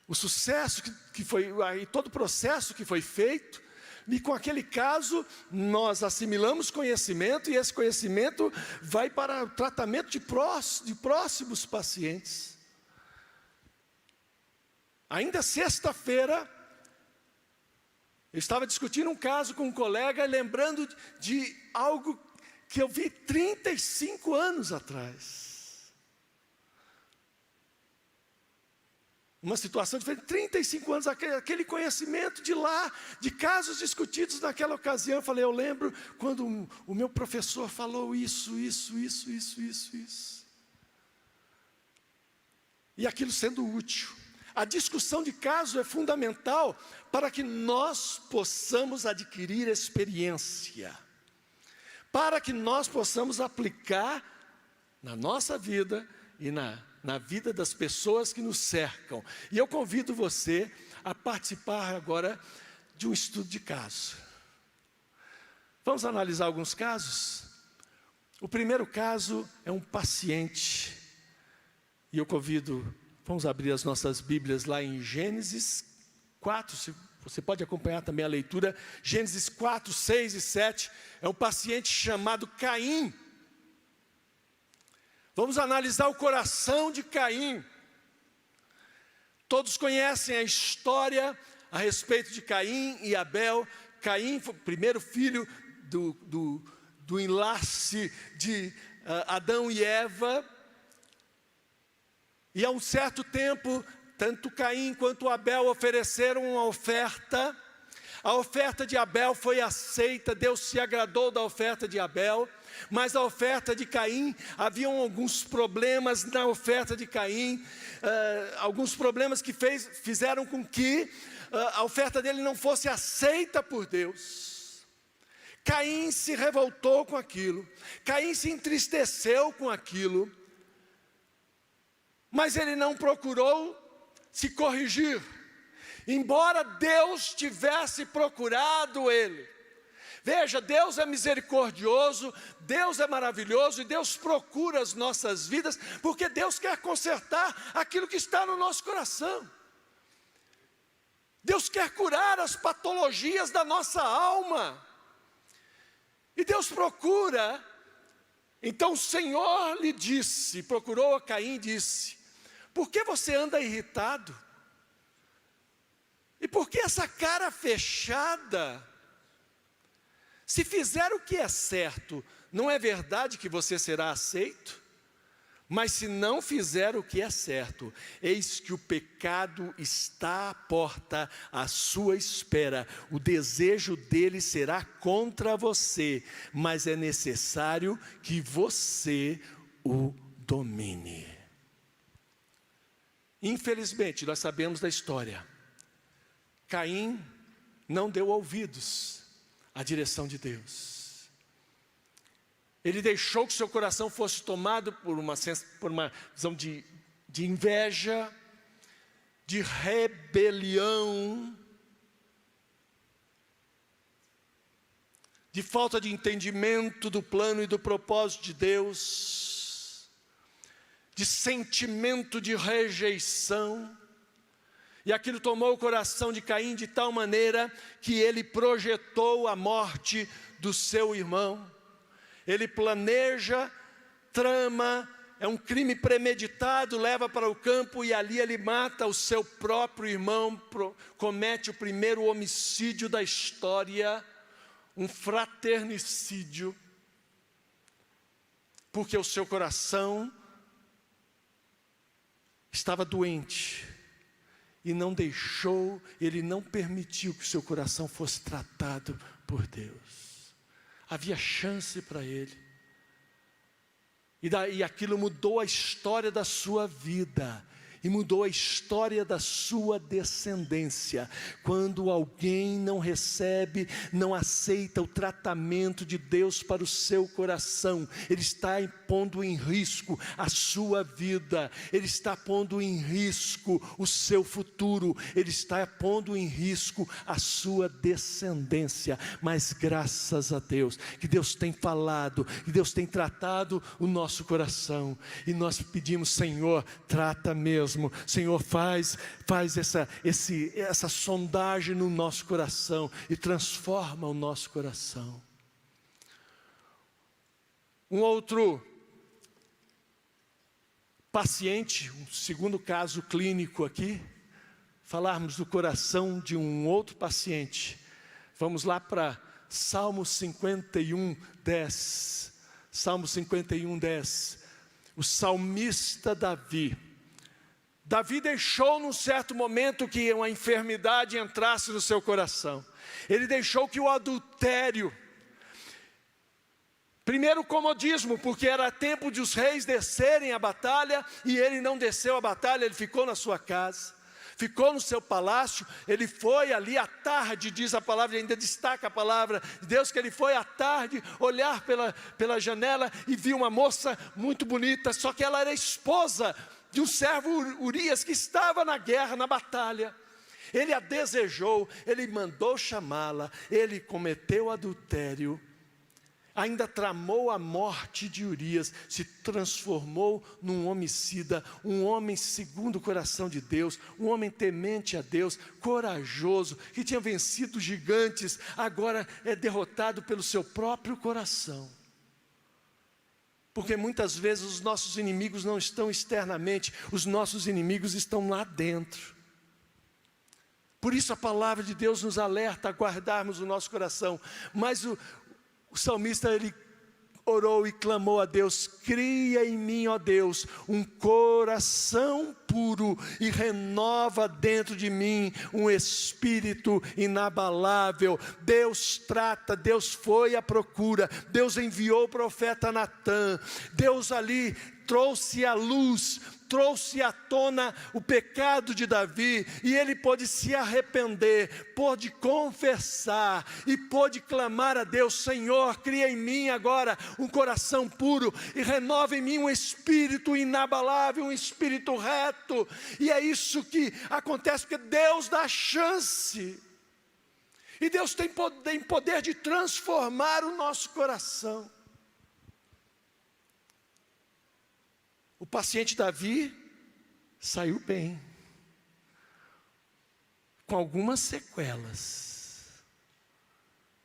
O sucesso que foi, e todo o processo que foi feito, e com aquele caso nós assimilamos conhecimento, e esse conhecimento vai para o tratamento de próximos pacientes. Ainda sexta-feira, eu estava discutindo um caso com um colega, lembrando de algo que eu vi 35 anos atrás. Uma situação diferente, 35 anos, aquele conhecimento de lá, de casos discutidos naquela ocasião. Eu falei, eu lembro quando o meu professor falou isso. E aquilo sendo útil. A discussão de caso é fundamental para que nós possamos adquirir experiência, para que nós possamos aplicar na nossa vida e na vida das pessoas que nos cercam. E eu convido você a participar agora de um estudo de caso. Vamos analisar alguns casos? O primeiro caso é um paciente, e eu convido, vamos abrir as nossas Bíblias lá em Gênesis 4, você pode acompanhar também a leitura, Gênesis 4, 6 e 7, é um paciente chamado Caim. Vamos analisar o coração de Caim. Todos conhecem a história a respeito de Caim e Abel. Caim foi o primeiro filho do enlace de Adão e Eva. E há um certo tempo, tanto Caim quanto Abel ofereceram uma oferta. A oferta de Abel foi aceita, Deus se agradou da oferta de Abel. Mas a oferta de Caim, haviam alguns problemas na oferta de Caim, alguns problemas que fizeram com que a oferta dele não fosse aceita por Deus. Caim se revoltou com aquilo, Caim se entristeceu com aquilo, mas ele não procurou se corrigir, embora Deus tivesse procurado ele. Veja, Deus é misericordioso, Deus é maravilhoso e Deus procura as nossas vidas, porque Deus quer consertar aquilo que está no nosso coração. Deus quer curar as patologias da nossa alma. E Deus procura. Então o Senhor lhe disse, procurou a Caim e disse: por que você anda irritado? E por que essa cara fechada? Se fizer o que é certo, não é verdade que você será aceito? Mas se não fizer o que é certo, eis que o pecado está à porta, à sua espera. O desejo dele será contra você, mas é necessário que você o domine. Infelizmente, nós sabemos da história. Caim não deu ouvidos à direção de Deus. Ele deixou que seu coração fosse tomado por uma visão de inveja, de rebelião, de falta de entendimento do plano e do propósito de Deus, de sentimento de rejeição. E aquilo tomou o coração de Caim de tal maneira que ele projetou a morte do seu irmão. Ele planeja, trama, é um crime premeditado, leva para o campo e ali ele mata o seu próprio irmão, comete o primeiro homicídio da história, um fraternicídio, porque o seu coração estava doente e não deixou, ele não permitiu que o seu coração fosse tratado por Deus. Havia chance para ele. E aquilo mudou a história da sua vida. E mudou a história da sua descendência. Quando alguém não recebe, não aceita o tratamento de Deus para o seu coração, ele está pondo em risco a sua vida, ele está pondo em risco o seu futuro, ele está pondo em risco a sua descendência. Mas graças a Deus, que Deus tem falado, que Deus tem tratado o nosso coração, e nós pedimos: Senhor, trata mesmo. Senhor, faz essa sondagem no nosso coração e transforma o nosso coração. Um outro paciente, um segundo caso clínico aqui, falarmos do coração de um outro paciente. Vamos lá para Salmo 51, 10. Salmo 51, 10. O salmista Davi deixou num certo momento que uma enfermidade entrasse no seu coração. Ele deixou que o adultério, primeiro o comodismo, porque era tempo de os reis descerem à batalha, e ele não desceu à batalha, ele ficou na sua casa, ficou no seu palácio. Ele foi ali à tarde, diz a palavra, ainda destaca a palavra de Deus, que ele foi à tarde olhar pela janela e viu uma moça muito bonita, só que ela era esposa de um servo Urias que estava na guerra, na batalha. Ele a desejou, ele mandou chamá-la, ele cometeu adultério, ainda tramou a morte de Urias, se transformou num homicida, um homem segundo o coração de Deus, um homem temente a Deus, corajoso, que tinha vencido gigantes, agora é derrotado pelo seu próprio coração. Porque muitas vezes os nossos inimigos não estão externamente, os nossos inimigos estão lá dentro. Por isso a palavra de Deus nos alerta a guardarmos o nosso coração. Mas o salmista, ele orou e clamou a Deus: cria em mim, ó Deus, um coração puro e renova dentro de mim um espírito inabalável. Deus trata, Deus foi à procura, Deus enviou o profeta Natã, Deus ali trouxe à luz, trouxe à tona o pecado de Davi, e ele pôde se arrepender, pôde confessar e pôde clamar a Deus: Senhor, cria em mim agora um coração puro e renova em mim um espírito inabalável, um espírito reto. E é isso que acontece, porque Deus dá chance. E Deus tem poder de transformar o nosso coração. O paciente Davi saiu bem, com algumas sequelas,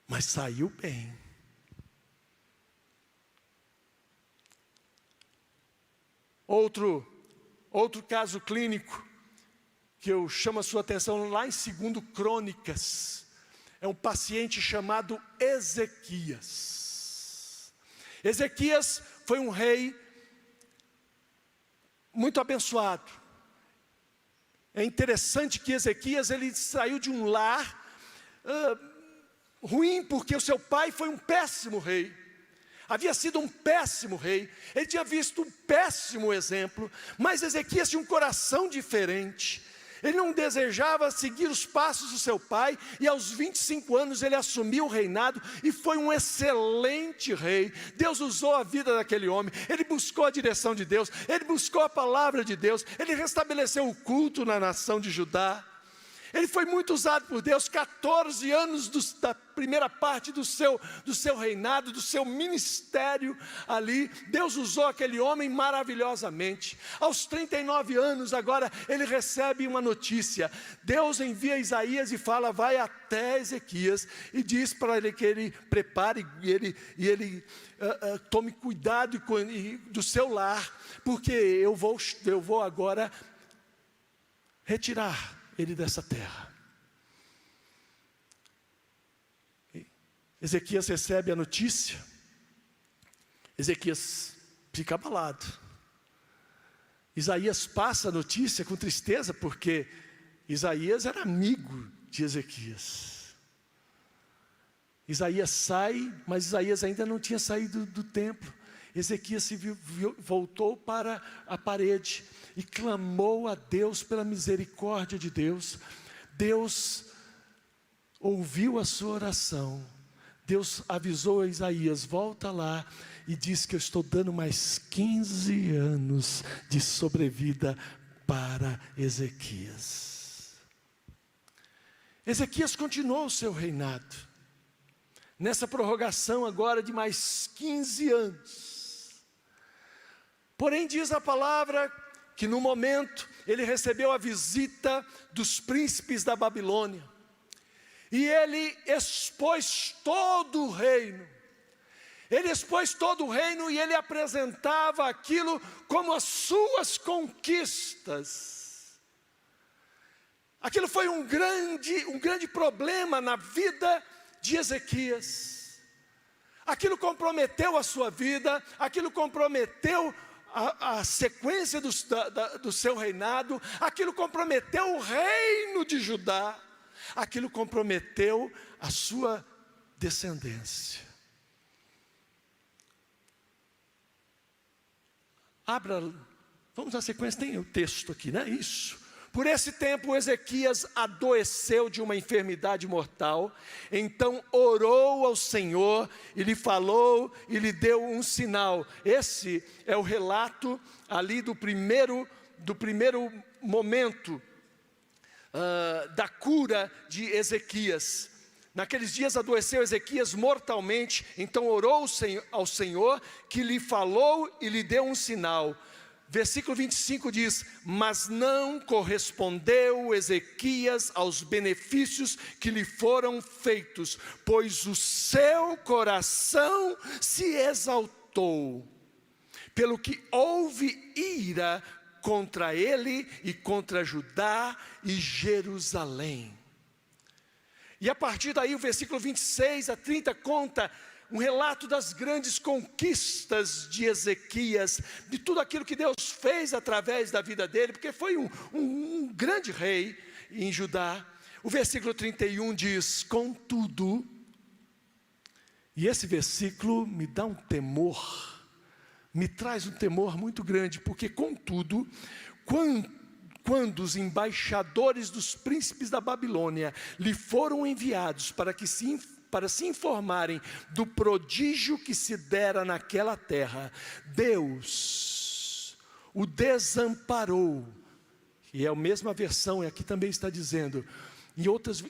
mas saiu bem. Outro caso clínico que eu chamo a sua atenção lá em 2 Crônicas, é um paciente chamado Ezequias. Ezequias foi um rei muito abençoado. É interessante que Ezequias, ele saiu de um lar ruim, porque o seu pai foi um péssimo rei. Havia sido um péssimo rei, ele tinha visto um péssimo exemplo, mas Ezequias tinha um coração diferente. Ele não desejava seguir os passos do seu pai, e aos 25 anos ele assumiu o reinado, e foi um excelente rei. Deus usou a vida daquele homem, ele buscou a direção de Deus, ele buscou a palavra de Deus, ele restabeleceu o culto na nação de Judá. Ele foi muito usado por Deus, 14 anos da primeira parte do seu reinado, do seu ministério ali. Deus usou aquele homem maravilhosamente. Aos 39 anos agora, ele recebe uma notícia. Deus envia Isaías e fala, vai até Ezequias e diz para ele que ele prepare e ele tome cuidado do seu lar, porque eu vou agora retirar ele dessa terra. Ezequias recebe a notícia. Ezequias fica abalado. Isaías passa a notícia com tristeza, porque Isaías era amigo de Ezequias. Isaías sai, mas Isaías ainda não tinha saído do templo. Ezequias voltou para a parede e clamou a Deus pela misericórdia de Deus. Deus ouviu a sua oração. Deus avisou a Isaías, volta lá e diz que eu estou dando mais 15 anos de sobrevida para Ezequias. Ezequias continuou o seu reinado, nessa prorrogação agora de mais 15 anos. Porém diz a palavra que no momento ele recebeu a visita dos príncipes da Babilônia. E ele expôs todo o reino. Ele expôs todo o reino e ele apresentava aquilo como as suas conquistas. Aquilo foi um grande problema na vida de Ezequias. Aquilo comprometeu a sua vida, aquilo comprometeu a sequência do seu reinado, aquilo comprometeu o reino de Judá, aquilo comprometeu a sua descendência. Vamos à sequência, tem o texto aqui, não é isso? Por esse tempo Ezequias adoeceu de uma enfermidade mortal, então orou ao Senhor, e lhe falou, e lhe deu um sinal. Esse é o relato ali do primeiro momento da cura de Ezequias. Naqueles dias adoeceu Ezequias mortalmente, então orou ao Senhor, que lhe falou e lhe deu um sinal. Versículo 25 diz, mas não correspondeu Ezequias aos benefícios que lhe foram feitos, pois o seu coração se exaltou, pelo que houve ira contra ele e contra Judá e Jerusalém. E a partir daí o versículo 26 a 30 conta um relato das grandes conquistas de Ezequias, de tudo aquilo que Deus fez através da vida dele, porque foi um grande rei em Judá. O versículo 31 diz, contudo, e esse versículo me dá um temor, me traz um temor muito grande, porque contudo, quando os embaixadores dos príncipes da Babilônia lhe foram enviados para se informarem do prodígio que se dera naquela terra, Deus o desamparou. E é a mesma versão, e aqui também está dizendo,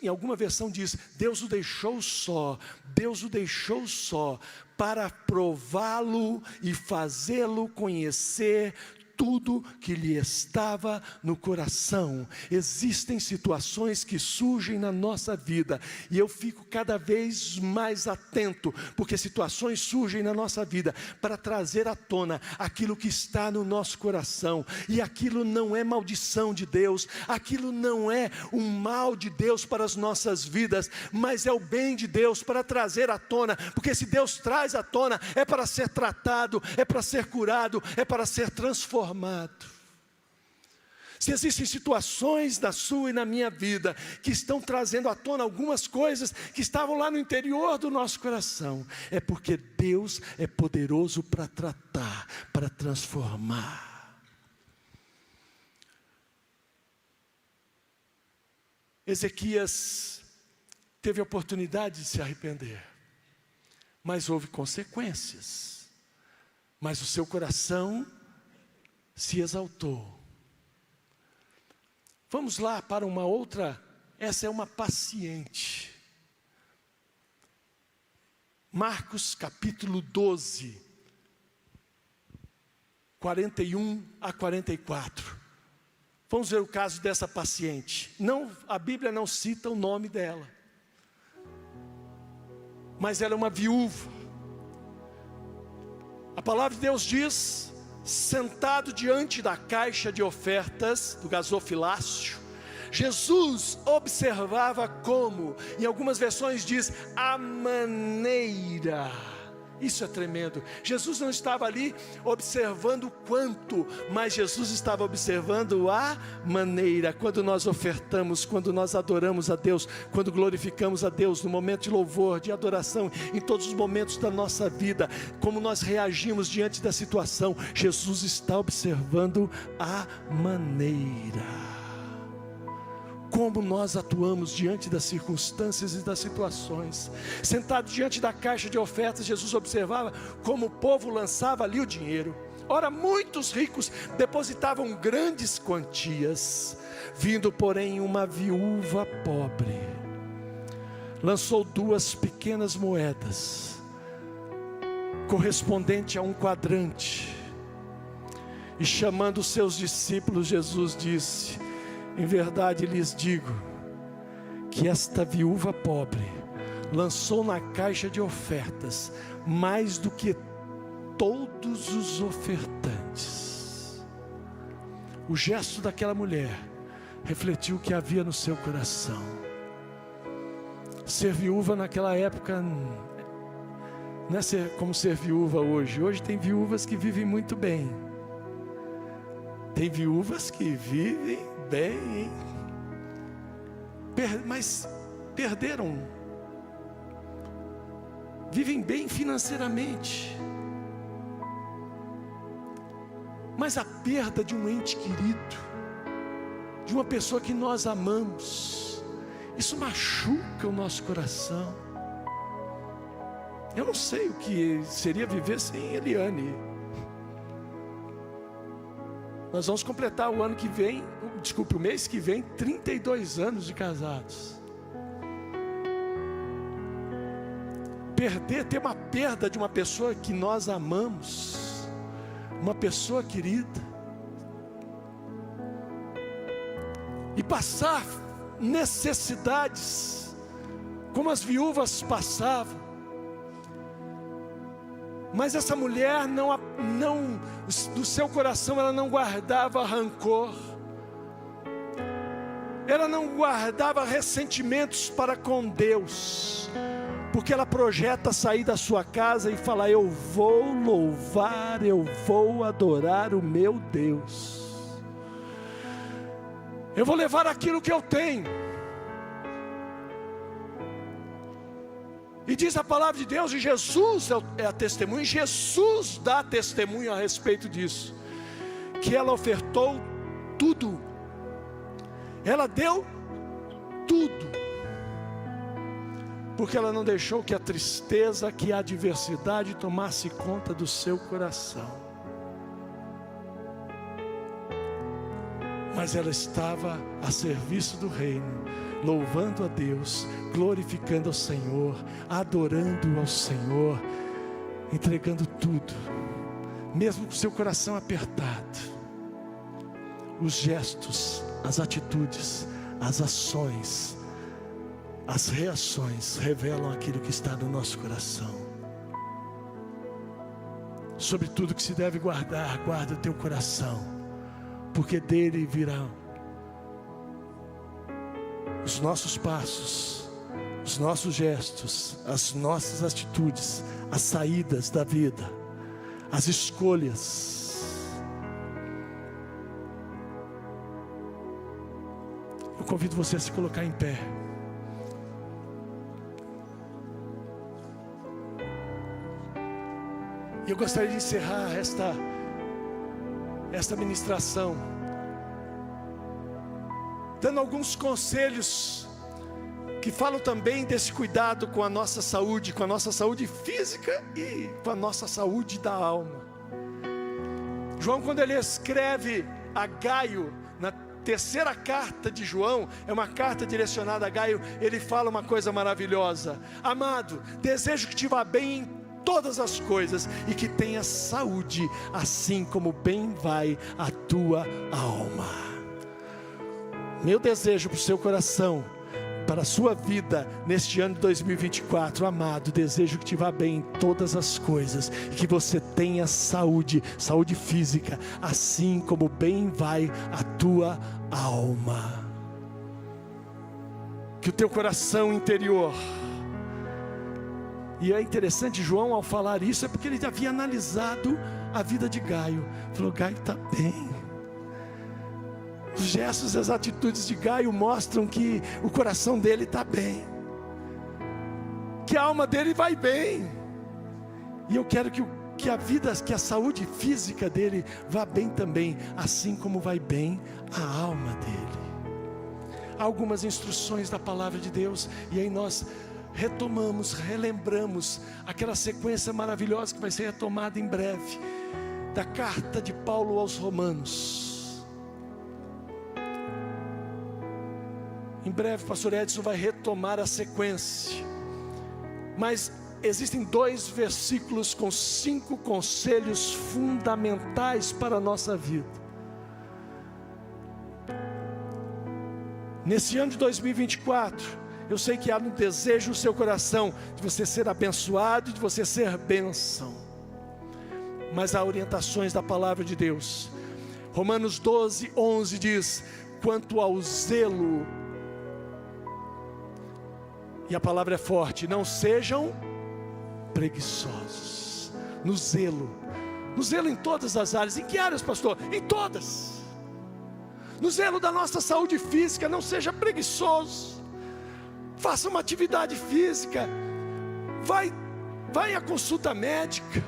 Em alguma versão diz, Deus o deixou só, Deus o deixou só, para prová-lo e fazê-lo conhecer tudo que lhe estava no coração. Existem situações que surgem na nossa vida, e eu fico cada vez mais atento, porque situações surgem na nossa vida, para trazer à tona aquilo que está no nosso coração, e aquilo não é maldição de Deus, aquilo não é um mal de Deus para as nossas vidas, mas é o bem de Deus para trazer à tona, porque se Deus traz à tona, é para ser tratado, é para ser curado, é para ser transformado. Se existem situações na sua e na minha vida que estão trazendo à tona algumas coisas que estavam lá no interior do nosso coração, é porque Deus é poderoso para tratar, para transformar. Ezequias teve a oportunidade de se arrepender, mas houve consequências. Mas o seu coração se exaltou. Vamos lá para uma outra, essa é uma paciente. Marcos capítulo 12, 41 a 44. Vamos ver o caso dessa paciente. Não, a Bíblia não cita o nome dela, mas ela é uma viúva. A palavra de Deus diz: sentado diante da caixa de ofertas do gasofilácio, Jesus observava como, em algumas versões diz, a maneira. Isso é tremendo. Jesus não estava ali observando quanto, mas Jesus estava observando a maneira. Quando nós ofertamos, quando nós adoramos a Deus, quando glorificamos a Deus, no momento de louvor, de adoração, em todos os momentos da nossa vida, como nós reagimos diante da situação, Jesus está observando a maneira. Como nós atuamos diante das circunstâncias e das situações. Sentado diante da caixa de ofertas, Jesus observava como o povo lançava ali o dinheiro. Ora, muitos ricos depositavam grandes quantias, vindo porém uma viúva pobre, lançou 2 pequenas moedas, correspondente a um quadrante, e chamando os seus discípulos, Jesus disse: em verdade lhes digo, que esta viúva pobre lançou na caixa de ofertas mais do que todos os ofertantes. O gesto daquela mulher refletiu o que havia no seu coração. Ser viúva naquela época não é como ser viúva hoje. Hoje tem viúvas que vivem muito bem. Tem viúvas que vivem bem, mas perderam, vivem bem financeiramente, mas a perda de um ente querido, de uma pessoa que nós amamos, isso machuca o nosso coração. Eu não sei o que seria viver sem Eliane. Nós vamos completar o mês que vem, 32 anos de casados. Ter uma perda de uma pessoa que nós amamos, uma pessoa querida, e passar necessidades, como as viúvas passavam. Mas essa mulher do seu coração ela não guardava rancor, ela não guardava ressentimentos para com Deus, porque ela projeta sair da sua casa e falar: eu vou louvar, eu vou adorar o meu Deus, eu vou levar aquilo que eu tenho. E diz a palavra de Deus, e Jesus é a testemunha, e Jesus dá testemunho a respeito disso, que ela ofertou tudo, ela deu tudo, porque ela não deixou que a tristeza, que a adversidade tomasse conta do seu coração. mas ela estava a serviço do reino, louvando a Deus, glorificando ao Senhor, adorando ao Senhor, entregando tudo, mesmo com seu coração apertado. Os gestos, as atitudes, as ações, as reações revelam aquilo que está no nosso coração. Sobre tudo que se deve guardar, guarda o teu coração, porque dele virão os nossos passos, os nossos gestos, as nossas atitudes, as saídas da vida, as escolhas. Eu convido você a se colocar em pé. E eu gostaria de encerrar esta ministração dando alguns conselhos que falam também desse cuidado com a nossa saúde física e com a nossa saúde da alma. João, quando ele escreve a Gaio, na terceira carta de João, é uma carta direcionada a Gaio, ele fala uma coisa maravilhosa: amado, desejo que te vá bem em todas as coisas e que tenha saúde, assim como bem vai a tua alma. Meu desejo para o seu coração, para a sua vida neste ano de 2024, amado, desejo que te vá bem em todas as coisas, e que você tenha saúde física, assim como bem vai a tua alma. Que o teu coração interior, e é interessante, João ao falar isso, é porque ele havia analisado a vida de Gaio. Falou: Gaio está bem. Os gestos e as atitudes de Gaio mostram que o coração dele está bem, que a alma dele vai bem. E eu quero que a saúde física dele vá bem também, assim como vai bem a alma dele. Há algumas instruções da palavra de Deus, e aí nós retomamos, relembramos aquela sequência maravilhosa que vai ser retomada em breve, da carta de Paulo aos Romanos. Em breve o pastor Edson vai retomar a sequência, mas existem 2 versículos com 5 conselhos fundamentais para a nossa vida. Nesse ano de 2024, eu sei que há um desejo no seu coração de você ser abençoado, de você ser bênção, mas há orientações da palavra de Deus. Romanos 12:11 diz: quanto ao zelo, e a palavra é forte, não sejam preguiçosos. No zelo em todas as áreas. Em que áreas, pastor? Em todas. No zelo da nossa saúde física, não seja preguiçoso. Faça uma atividade física, vai à consulta médica,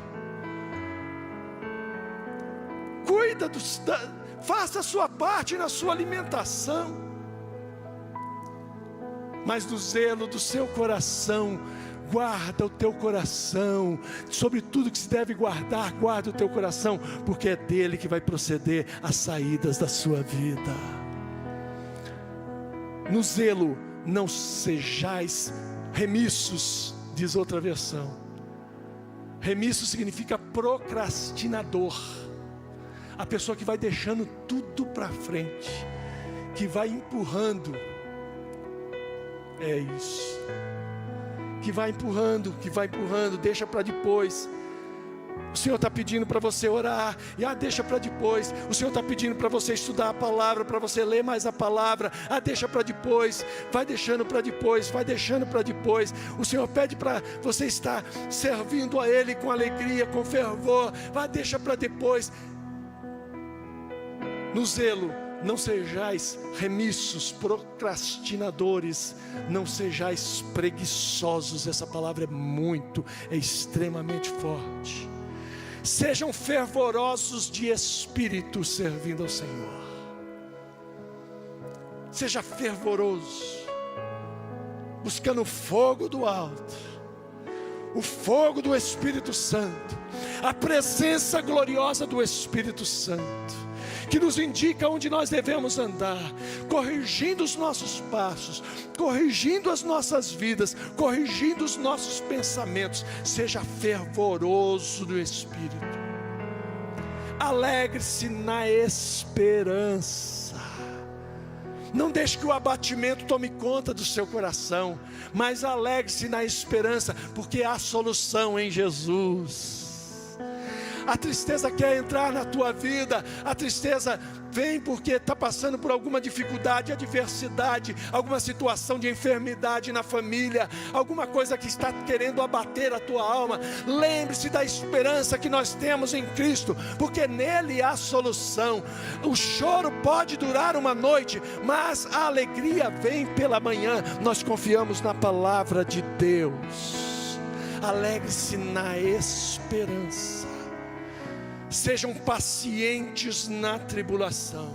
faça a sua parte na sua alimentação. Mas no zelo do seu coração, guarda o teu coração. Sobre tudo que se deve guardar, guarda o teu coração, porque é dele que vai proceder as saídas da sua vida. No zelo, não sejais remissos, diz outra versão. Remisso significa procrastinador, a pessoa que vai deixando tudo para frente, que vai empurrando. É isso, que vai empurrando, deixa para depois. O Senhor está pedindo para você orar, e deixa para depois. O Senhor está pedindo para você estudar a palavra, para você ler mais a palavra, deixa para depois. Vai deixando para depois, O Senhor pede para você estar servindo a Ele com alegria, com fervor, deixa para depois. No zelo, não sejais remissos, procrastinadores, não sejais preguiçosos. Essa palavra é extremamente forte. Sejam fervorosos de espírito, servindo ao Senhor. Seja fervoroso, buscando o fogo do alto, o fogo do Espírito Santo, a presença gloriosa do Espírito Santo. que nos indica onde nós devemos andar, corrigindo os nossos passos, corrigindo as nossas vidas, corrigindo os nossos pensamentos. Seja fervoroso no Espírito, alegre-se na esperança. Não deixe que o abatimento tome conta do seu coração, mas alegre-se na esperança, porque há solução em Jesus. A tristeza quer entrar na tua vida, a tristeza vem porque está passando por alguma dificuldade, adversidade, alguma situação de enfermidade na família, alguma coisa que está querendo abater a tua alma. Lembre-se da esperança que nós temos em Cristo, porque nele há solução. O choro pode durar uma noite, mas a alegria vem pela manhã. Nós confiamos na palavra de Deus. Alegre-se na esperança. Sejam pacientes na tribulação.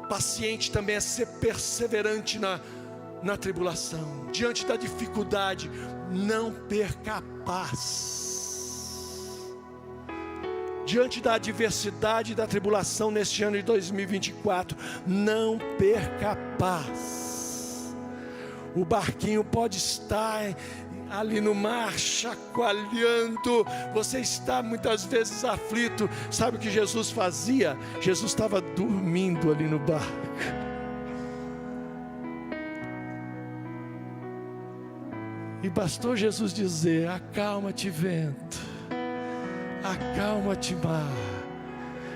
Paciente também é ser perseverante na tribulação. Diante da dificuldade, não perca a paz. Diante da adversidade e da tribulação neste ano de 2024, não perca a paz. O barquinho pode estar ali no mar, chacoalhando, você está muitas vezes aflito. Sabe o que Jesus fazia? Jesus estava dormindo ali no barco. E bastou Jesus dizer: acalma-te, vento, acalma-te, mar.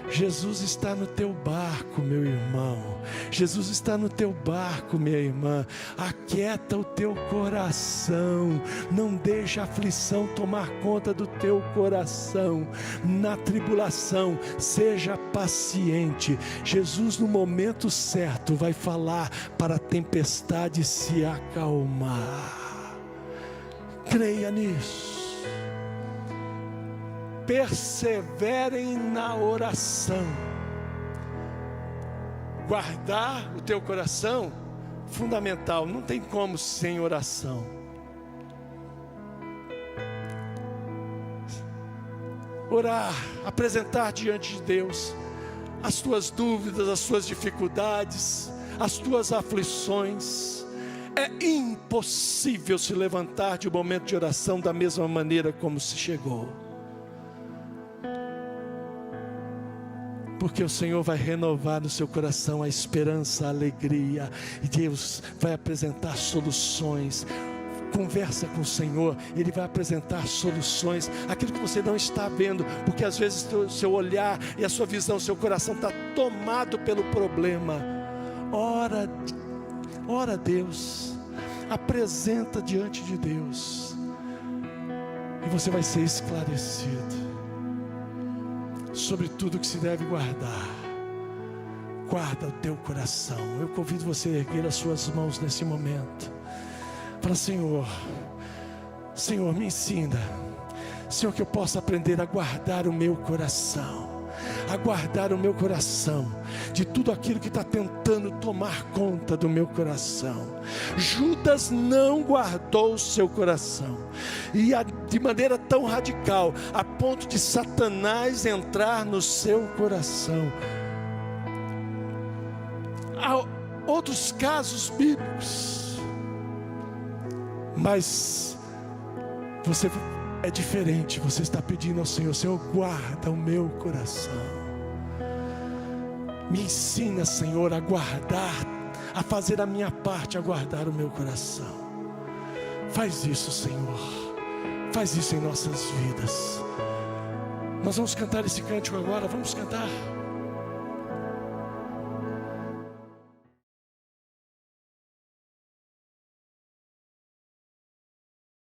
Jesus está no teu barco, meu irmão. Jesus está no teu barco, minha irmã. Aquieta o teu coração. Não deixa a aflição tomar conta do teu coração. Na tribulação, seja paciente. Jesus, no momento certo, vai falar para a tempestade se acalmar. Creia nisso. Perseverem na oração. Guardar o teu coração, fundamental, não tem como sem oração. Orar, apresentar diante de Deus as tuas dúvidas, as tuas dificuldades, as tuas aflições. É impossível se levantar de um momento de oração da mesma maneira como se chegou. Porque o Senhor vai renovar no seu coração a esperança, a alegria, e Deus vai apresentar soluções. Conversa com o Senhor, Ele vai apresentar soluções, aquilo que você não está vendo, porque às vezes o seu olhar e a sua visão, o seu coração está tomado pelo problema. Ora a Deus, apresenta diante de Deus, e você vai ser esclarecido sobre tudo que se deve guardar. Guarda o teu coração. Eu convido você a erguer as suas mãos nesse momento. Fala: Senhor, Senhor, me ensina, Senhor, que eu possa aprender a guardar o meu coração, a guardar o meu coração de tudo aquilo que está tentando tomar conta do meu coração. Judas não guardou o seu coração, e de maneira tão radical, a ponto de Satanás entrar no seu coração. Há outros casos bíblicos, mas você é diferente. Você está pedindo ao Senhor: Senhor, guarda o meu coração. Me ensina, Senhor, a guardar, a fazer a minha parte, a guardar o meu coração. Faz isso, Senhor. Faz isso em nossas vidas. Nós vamos cantar esse cântico agora. Vamos cantar.